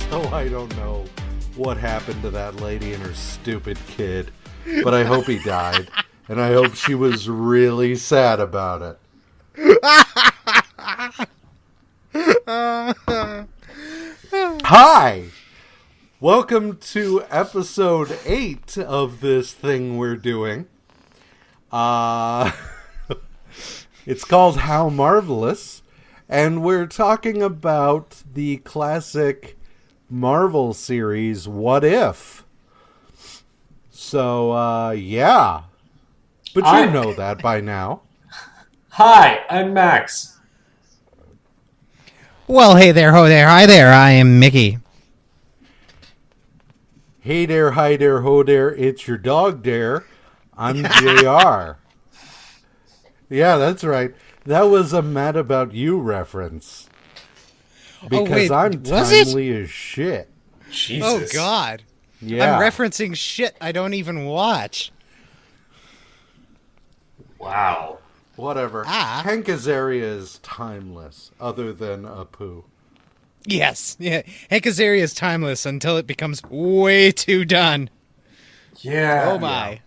So I don't know what happened to that lady and her stupid kid. But I hope he died. And I hope she was really sad about it. Hi! Welcome to episode 8 of this thing we're doing. It's called How Marvelous. And we're talking about the classic Marvel series, What If? So, yeah. But you know that by now. Hi, I'm Max. Well, hey there, ho there, hi there, I am Mikki. Hey there, hi there, ho there, it's your dog there. I'm JR. Yeah, that's right. That was a Mad About You reference. Because I'm timely as shit. Jesus. Oh, God. Yeah. I'm referencing shit I don't even watch. Wow. Whatever. Hank Azaria is timeless, other than Apu. Yes, yeah. Hank Azaria is timeless until it becomes way too done. Yeah. Oh, my.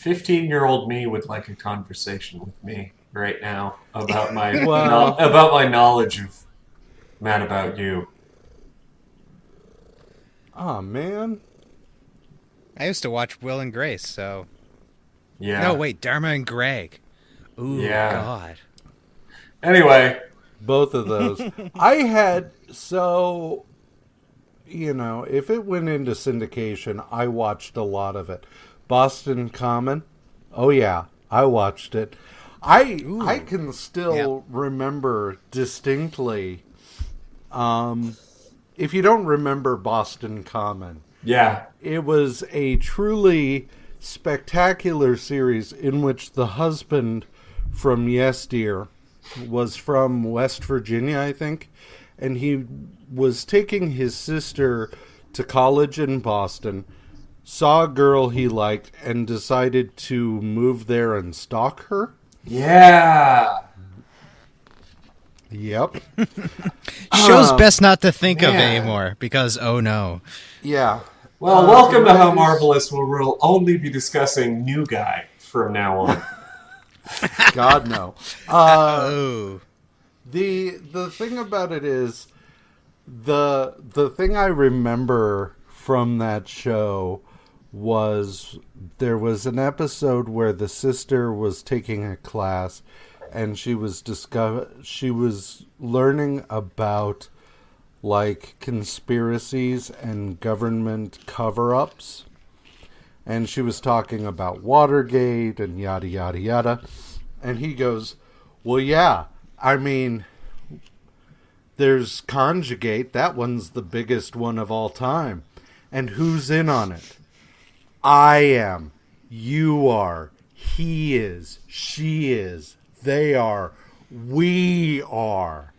15-year-old me would like a conversation with me right now about my Well- about my knowledge of Mad About You. Aw, man. I used to watch Will and Grace, so... Yeah. No, wait, Dharma and Greg. Ooh, Yeah. God. Anyway, Both of those. I had, so, you know, if it went into syndication, I watched a lot of it. Boston Common, oh yeah, I watched it. I can still remember distinctly, if you don't remember Boston Common, yeah. it was a truly spectacular series in which the husband from Yesteryear was from West Virginia, I think, and he was taking his sister to college in Boston, saw a girl he liked, and decided to move there and stalk her. Yeah. Yep. Shows best not to think of man. anymore, because, oh no. Yeah. Well, welcome to How it is- Marvelous, where we'll only be discussing New Guy from now on. God, no. Oh. The thing about it is, the thing I remember from that show was there was an episode where the sister was taking a class and she was learning about like conspiracies and government cover-ups, and she was talking about Watergate and yada yada yada, and he goes, well, yeah, I mean, there's Conjugate, that one's the biggest one of all time, and who's in on it? I am, you are, he is, she is, they are, we are.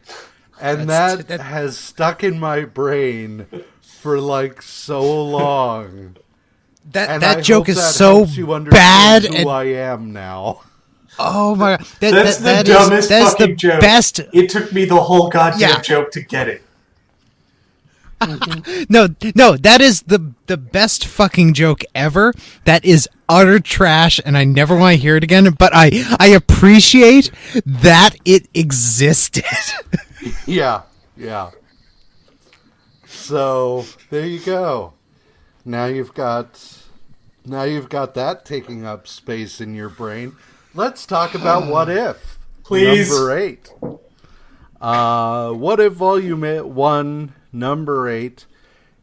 And that has stuck in my brain for like so long. And That I joke hope is that so helps you understand bad. who I am now. Oh my God. That's the dumbest fucking joke. Best. It took me the whole goddamn Yeah. joke to get it. No, that is the best fucking joke ever. That is utter trash, and I never want to hear it again. But I appreciate that it existed. Yeah. So there you go. Now you've got that taking up space in your brain. Let's talk about What If. Please. Number 8. What If Volume 1, Number 8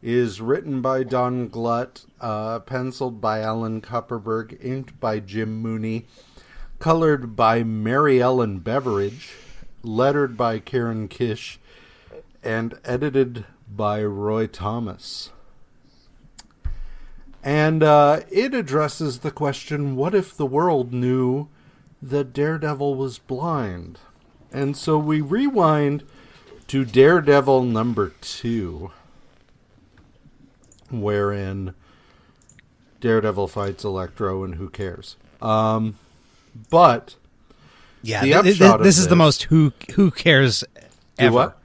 is written by Don Glutt, penciled by Alan Kupperberg, inked by Jim Mooney, colored by Mary Ellen Beveridge, lettered by Karen Kish, and edited by Roy Thomas. And it addresses the question, what if the world knew that Daredevil was blind? And so we rewind to Daredevil number 2, wherein Daredevil fights Electro, and who cares? But Yeah, the upshot of this is the most who cares Do what?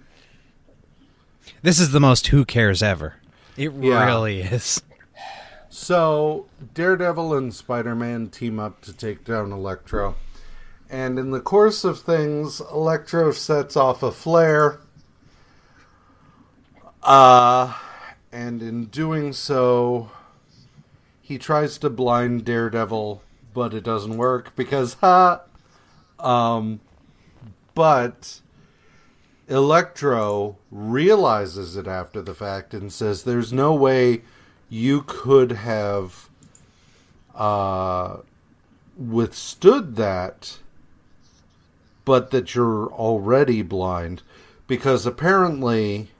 This is the most who cares ever. It Yeah. really is. So, Daredevil and Spider-Man team up to take down Electro. And in the course of things, Electro sets off a flare. And in doing so, he tries to blind Daredevil, but it doesn't work because, but Electro realizes it after the fact and says, there's no way you could have withstood that, but that you're already blind. Because apparently,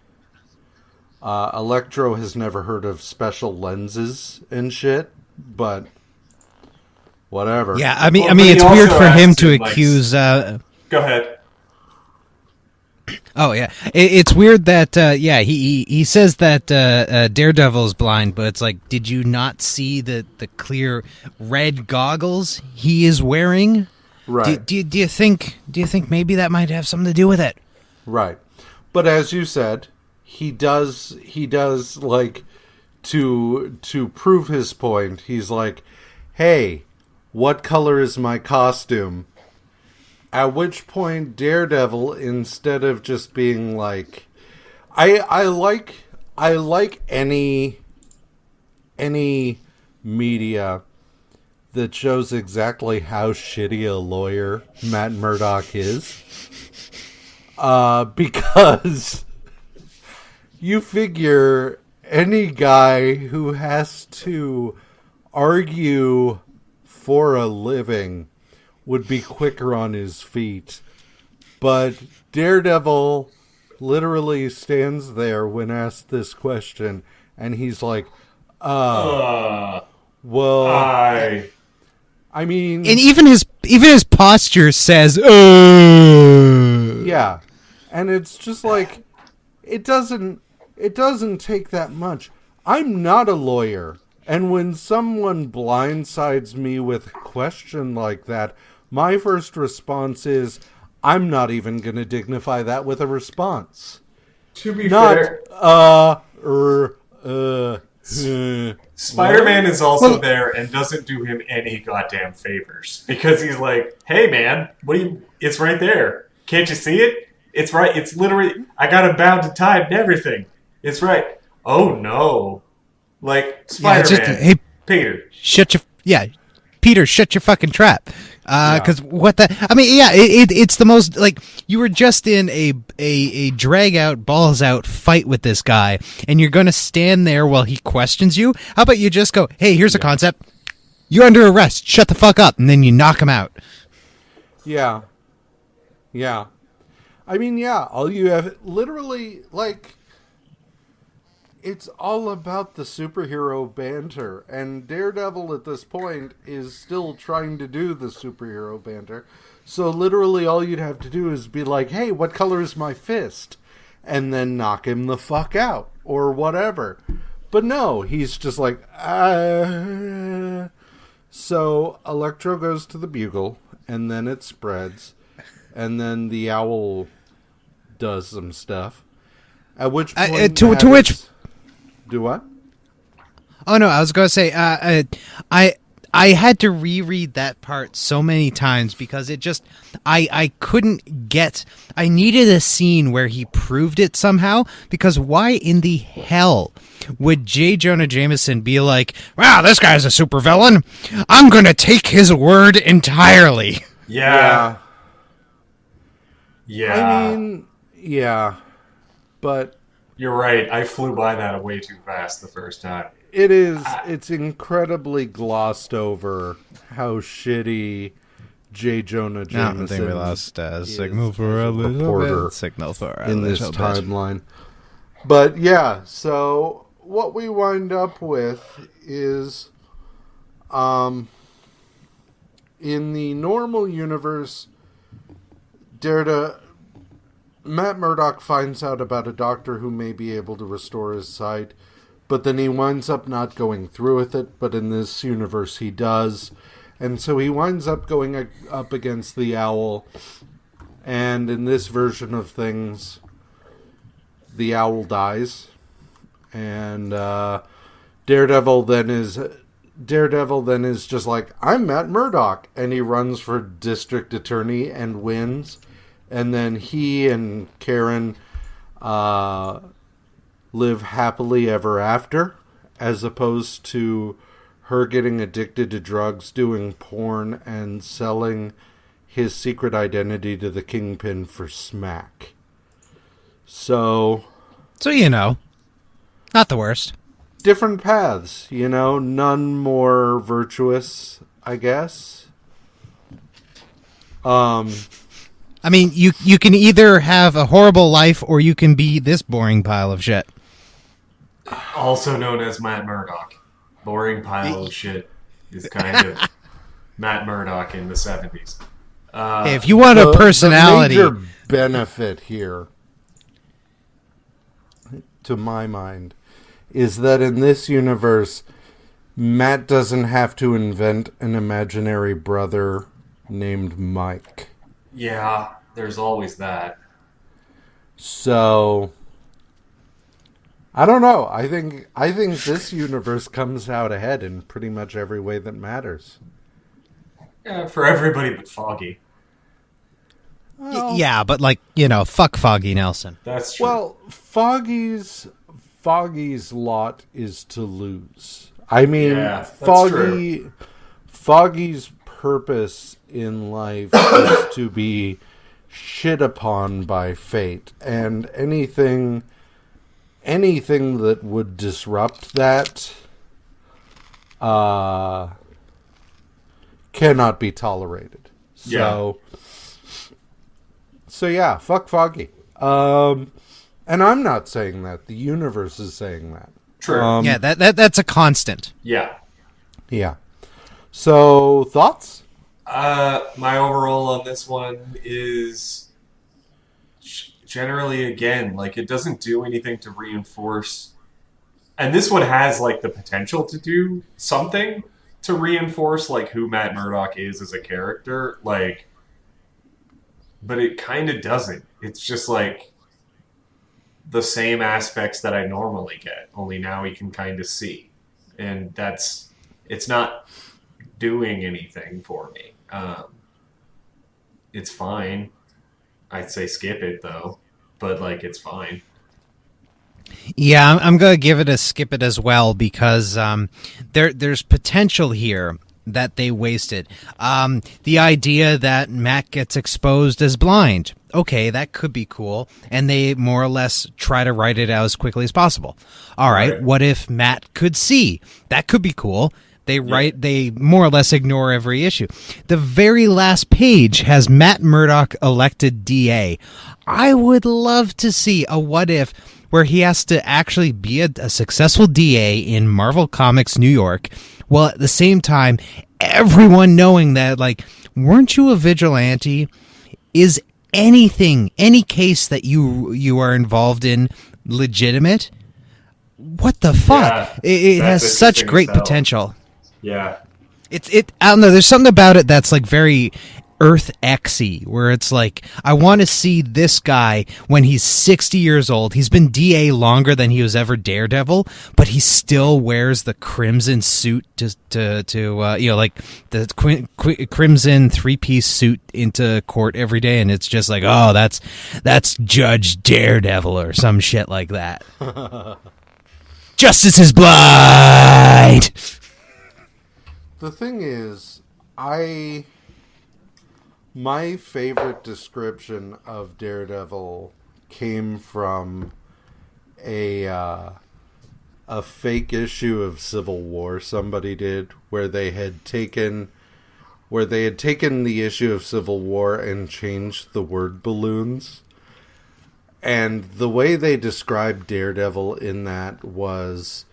Electro has never heard of special lenses and shit, but whatever. Yeah, I mean, Well, but he it's weird also for him asked to him, like, accuse. Go ahead. Oh yeah, it's weird that he says that Daredevil's blind, but it's like, did you not see the clear red goggles he is wearing? Right. Do you think maybe that might have something to do with it? Right. But as you said, he does like to prove his point. He's like, "Hey, what color is my costume?" At which point Daredevil, instead of just being like, I like any media that shows exactly how shitty a lawyer Matt Murdock is. Because you figure any guy who has to argue for a living would be quicker on his feet. But Daredevil literally stands there when asked this question, and he's like, well, I mean... And even his posture says, Yeah. And it's just like, it doesn't take that much. I'm not a lawyer. And when someone blindsides me with a question like that, my first response is, I'm not even going to dignify that with a response. To be fair, Spider-Man is also there and doesn't do him any goddamn favors. Because he's like, hey man, it's right there. Can't you see it? It's right. It's literally, I got him bound and tied and everything. It's right. Oh no. Like, Spider-Man. hey, Peter. Peter, shut your fucking trap. Because what the... I mean, yeah, it's the most... Like, you were just in a drag-out, balls-out fight with this guy, and you're going to stand there while he questions you? How about you just go, hey, here's a concept. You're under arrest. Shut the fuck up. And then you knock him out. Yeah. Yeah. I mean, yeah, all you have... Literally, like... It's all about the superhero banter, and Daredevil at this point is still trying to do the superhero banter. So literally all you'd have to do is be like, hey, what color is my fist? And then knock him the fuck out, or whatever. But no, he's just like, So Electro goes to the bugle, and then it spreads, and then the owl does some stuff. At which point... to which... Do what? Oh no, I was going to say I had to reread that part so many times because it just I couldn't get. I needed a scene where he proved it somehow, because why in the hell would J. Jonah Jameson be like, "Wow, this guy's a supervillain. I'm going to take his word entirely." Yeah. I mean, yeah. But you're right. I flew by that way too fast the first time. It's incredibly glossed over how shitty J. Jonah Jameson I think we lost signal for a little bit. Signal for a in this little timeline. But yeah, so what we wind up with is, in the normal universe, Matt Murdock finds out about a doctor who may be able to restore his sight, but then he winds up not going through with it, but in this universe he does. And so he winds up going up against the owl, and in this version of things, the owl dies, and Daredevil then is just like, I'm Matt Murdock, and he runs for district attorney and wins, and then he and Karen live happily ever after, as opposed to her getting addicted to drugs, doing porn, and selling his secret identity to the Kingpin for smack. So, not the worst. Different paths, none more virtuous, I guess. I mean, you can either have a horrible life or you can be this boring pile of shit. Also known as Matt Murdock. Boring pile of shit is kind of Matt Murdock in the 70s. Hey, if you want a personality... The major benefit here, to my mind, is that in this universe, Matt doesn't have to invent an imaginary brother named Mike. Yeah, there's always that. So, I don't know. I think this universe comes out ahead in pretty much every way that matters. Yeah, for everybody but Foggy. Well, yeah, but fuck Foggy Nelson. That's true. Well, Foggy's lot is to lose. I mean, yeah, true. Foggy's purpose in life is to be shit upon by fate, and anything that would disrupt that cannot be tolerated. So yeah, fuck Foggy. And I'm not saying that. The universe is saying that. True. Yeah, that's a constant. Yeah. Yeah. So, thoughts? My overall on this one is generally, again, it doesn't do anything to reinforce. And this one has, the potential to do something to reinforce, who Matt Murdock is as a character. But it kind of doesn't. It's just, the same aspects that I normally get, only now we can kind of see. And it's not doing anything for me. It's fine. I'd say skip it, though. But, it's fine. Yeah, I'm going to give it a skip it as well, because there's potential here that they wasted. The idea that Matt gets exposed as blind. Okay, that could be cool. And they more or less try to write it out as quickly as possible. All right, what if Matt could see? That could be cool. They more or less ignore every issue. The very last page has Matt Murdock elected DA. I would love to see a what if where he has to actually be a successful DA in Marvel Comics New York, while at the same time everyone knowing that, weren't you a vigilante? Is any case that you are involved in legitimate? What the fuck? Yeah, it has such great potential. Yeah. I don't know, there's something about it that's very Earth X-y, where it's I want to see this guy when he's 60 years old. He's been DA longer than he was ever Daredevil, but he still wears the crimson suit the crimson 3-piece suit into court every day, and it's just that's Judge Daredevil or some shit like that. Justice is blind. The thing is, my favorite description of Daredevil came from a fake issue of Civil War somebody did, where they had taken the issue of Civil War and changed the word balloons. And the way they described Daredevil in that was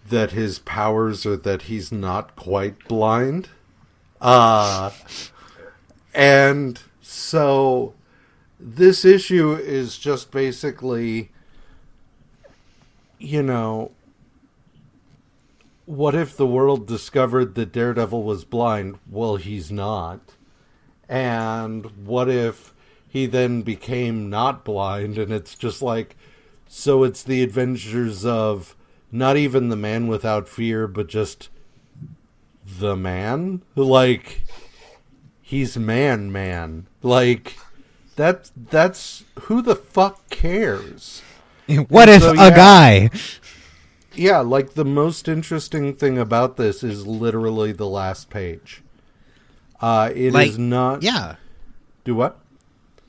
that his powers are that he's not quite blind. And so this issue is just basically, what if the world discovered that Daredevil was blind? Well, he's not. And what if he then became not blind? And it's just So it's the adventures of not even the man without fear, but just the man. Like, he's man. Like, that's who the fuck cares? What if a guy? Yeah, like the most interesting thing about this is literally the last page. It is not. Yeah. Do what?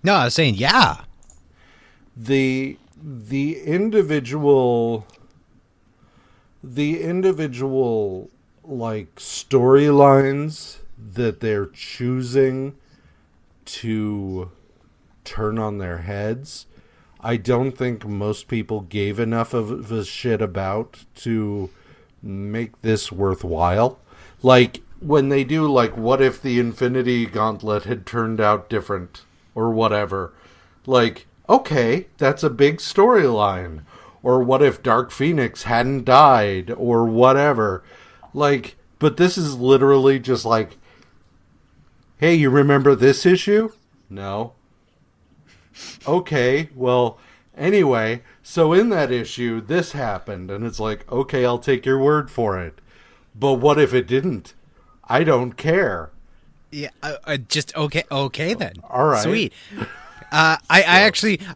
No, I was saying yeah. The individual like storylines that they're choosing to turn on their heads, I don't think most people gave enough of a shit about to make this worthwhile. Like, when they do, like, what if the Infinity Gauntlet had turned out different, or whatever. Like, okay, that's a big storyline. Or what if Dark Phoenix hadn't died, or whatever. Like, but this is literally just like, hey, you remember this issue? No. Okay, well, anyway, so in that issue, this happened, and it's like, okay, I'll take your word for it. But what if it didn't? I don't care. Yeah, just okay then. All right, sweet. I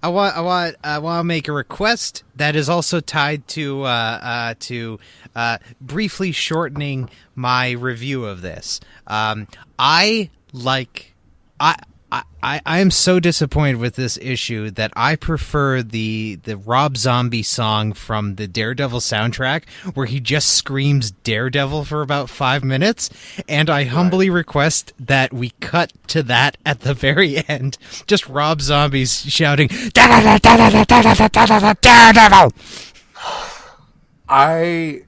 want to make a request that is also tied to briefly shortening my review of this. I am so disappointed with this issue that I prefer the Rob Zombie song from the Daredevil soundtrack, where he just screams Daredevil for about 5 minutes, and I humbly request that we cut to that at the very end. Just Rob Zombie's shouting Daredevil. I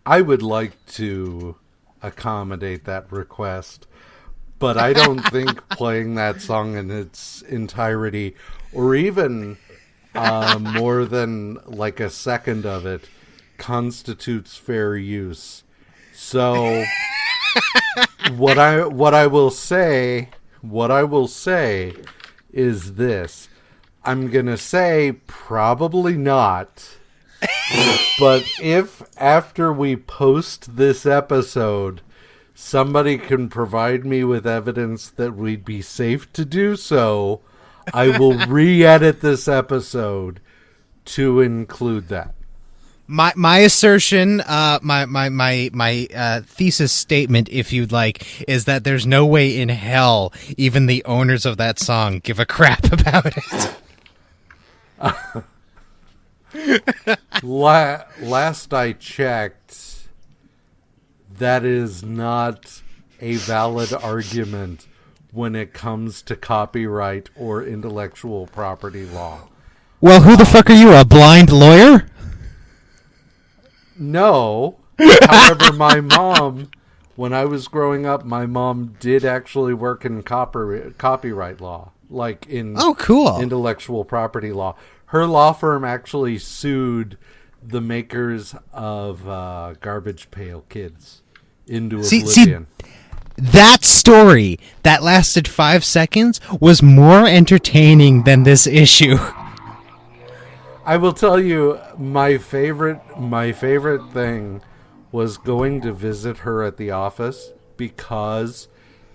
would like to accommodate that request. But I don't think playing that song in its entirety, or even more than like a second of it, constitutes fair use. So what I will say is this. I'm gonna say probably not. But if after we post this episode, somebody can provide me with evidence that we'd be safe to do so, I will re-edit this episode to include that. My assertion, my thesis statement, if you'd like, is that there's no way in hell even the owners of that song give a crap about it. Last I checked, that is not a valid argument when it comes to copyright or intellectual property law. Well, who the fuck are you, a blind lawyer? No. However, my mom, when I was growing up, my mom did actually work in copyright law, like in cool. intellectual property law. Her law firm actually sued the makers of Garbage Pail Kids into oblivion. See, that story that lasted 5 seconds was more entertaining than this issue. I will tell you, my favorite thing was going to visit her at the office, because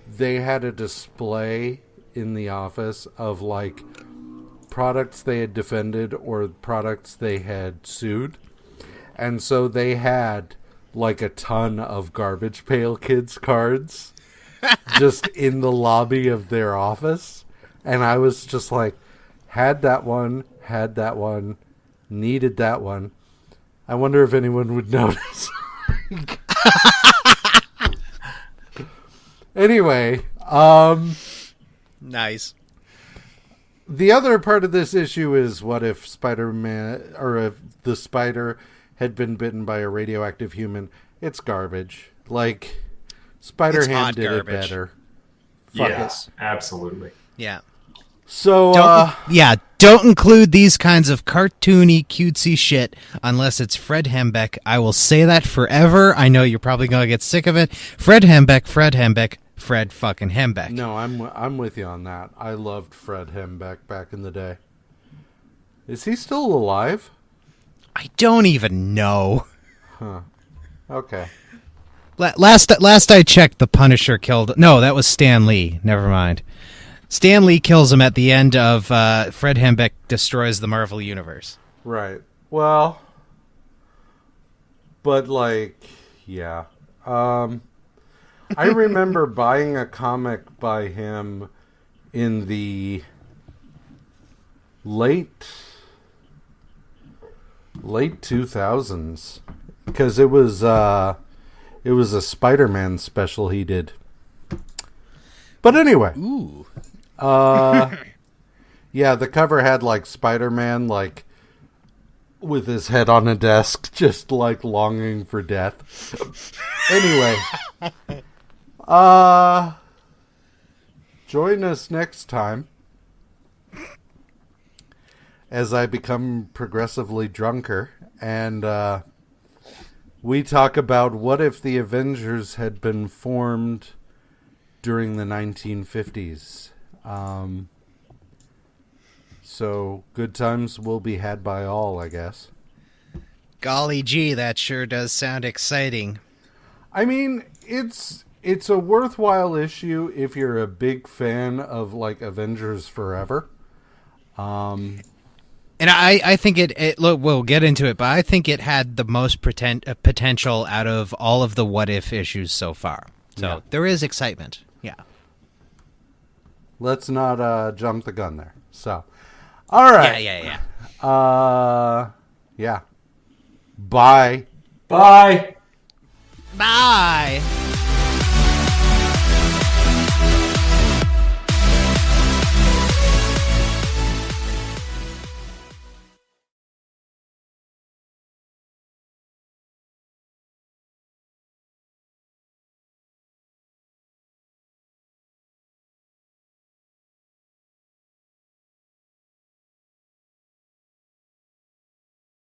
they had a display in the office of like products they had defended or products they had sued. And so they had like a ton of Garbage Pail Kids cards just in the lobby of their office. And I was just like, had that one, needed that one. I wonder if anyone would notice. Anyway, nice. The other part of this issue is, what if Spider-Man, or if the spider had been bitten by a radioactive human? It's garbage. Like, Spider-Ham did it better. Fuck yes, absolutely. Yeah. So, don't include these kinds of cartoony, cutesy shit unless it's Fred Hembeck. I will say that forever. I know you're probably going to get sick of it. Fred Hembeck, Fred fucking Hembeck. No, I'm with you on that. I loved Fred Hembeck back in the day. Is he still alive? I don't even know. Okay. Last I checked, the Punisher killed. No, that was Stan Lee. Never mind. Stan Lee kills him at the end of Fred Hembeck Destroys the Marvel Universe. Right. Well, but like, yeah. I remember buying a comic by him in the late 2000s because it was a Spider-Man special he did. But anyway, Ooh. yeah, the cover had like Spider-Man like with his head on a desk, just like longing for death. Anyway, join us next time as I become progressively drunker and we talk about what if the Avengers had been formed during the 1950s. So good times will be had by all, I guess. Golly gee, that sure does sound exciting. I mean, it's a worthwhile issue if you're a big fan of like Avengers Forever. And I think it look, we'll get into it, but I think it had the most potential out of all of the what if issues so far. So Yeah. there is excitement. Yeah. Let's not jump the gun there. So, all right. Yeah. Yeah. Bye. Bye. Bye.